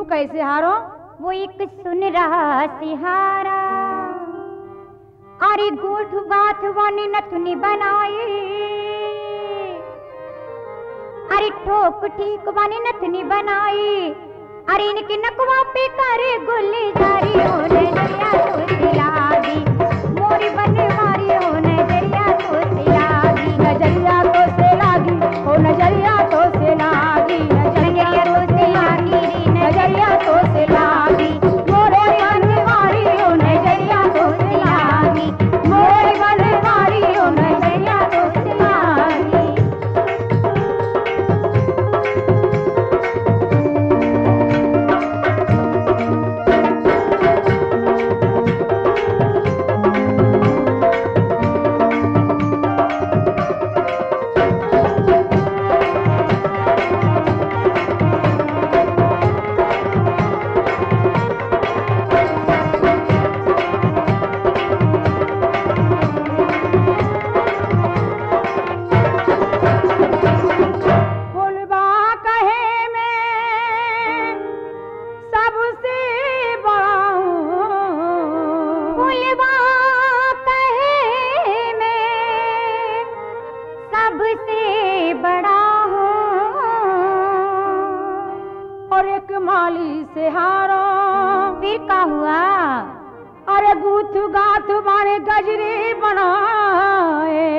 कैसे हारो? वो एक सुन रहा सिहारा, अरे गोठ गाथ वानी नथुनी बनाई, अरे ठोक ठीक वानी नथुनी बनाई, अरे इनके नकवा पे करे गुल्ली जारी होने दरिया तो सिलागी, मोरी बनवारी होने दरिया तो सिलागी, नजरिया तो सिलागी, ओ नजरिया तो सिलागी, नजरिया तो सिलागी, नजरिया तो सिलागी, मोरे बनवारी हो नजरिया तो सिलागी, मोरे बनवारी हो नजरिया तो सिलागी। माली से हारो फिर का हुआ? अरे गूथ गाथ मारे गजरे बनाए,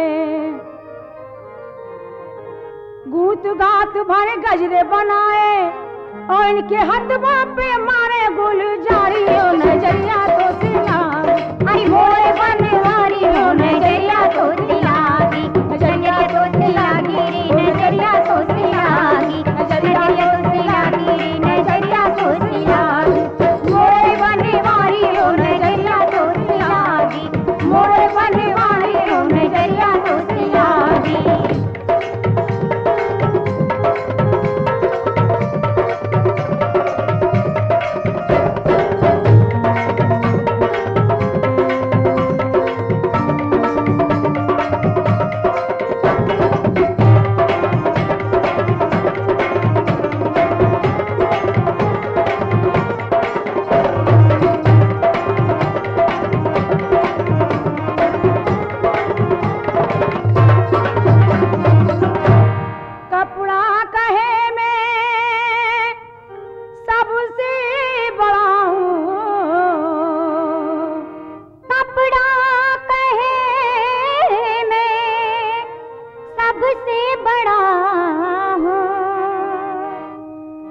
गूथ गाथ मारे गजरे बनाए, और इनके हाथ पे मारे गुलजारी हो नजरिया तो सिलागी, अरे मोरे बनवारी हो नजरिया तो सिलागी, नजरिया तो सिलागी रे नजरिया तो सिलागी, नजरिया तो सिलागी रे नजरिया तो सिलागी, मोरे बनवारी हो नजरिया तो सिलागी, मोरे बनवारी हो नजरिया तो सिलागी। सबसे बड़ा हूँ।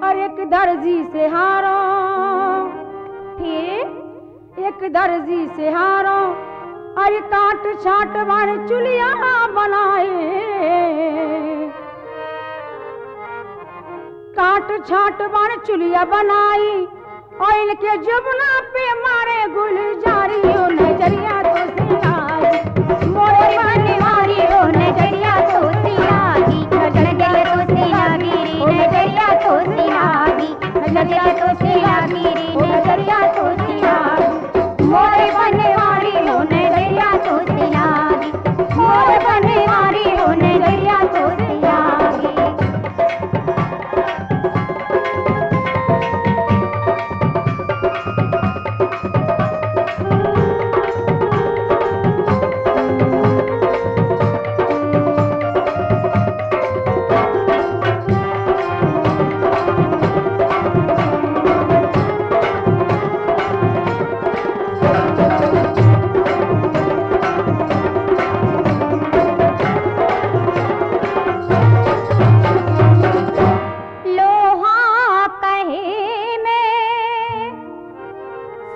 और एक दर्जी से हारो, फिर एक दर्जी से हारो, अरे काट छाट बन चुलिया बनाए, काट छाट बन चुलिया बनाई, और इनके जुबना पे मारे गुलजारी ओ नजरिया तो सिलाई, मोरे बनवारी हो नजरिया तो सिलागी, नजरिया तो सिलागी रे नजरिया तो सिलागी, नजरिया तो सिलागी रे नजरिया तो सिलागी, मोरे बनवारी हो नजरिया तो सिलागी, मोरे बनवारी हो नजरिया तो सिलागी।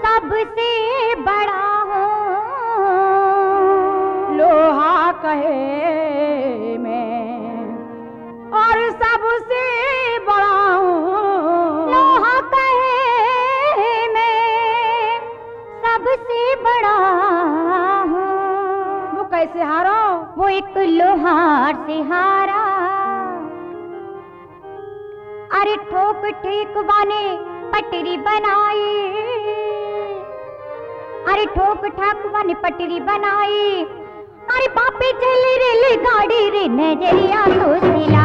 सबसे बड़ा हूँ, लोहा कहे मैं और सबसे बड़ा हूँ, लोहा कहे मैं सबसे बड़ा हूँ। वो कैसे हारो? वो एक लोहार से हारा, अरे ठोक ठीक वाने पटरी बनाई, अरे ठोक ठाक वाने पटरी बनाई, अरे बापे चले रेल गाड़ी रे नजरिया तो सिला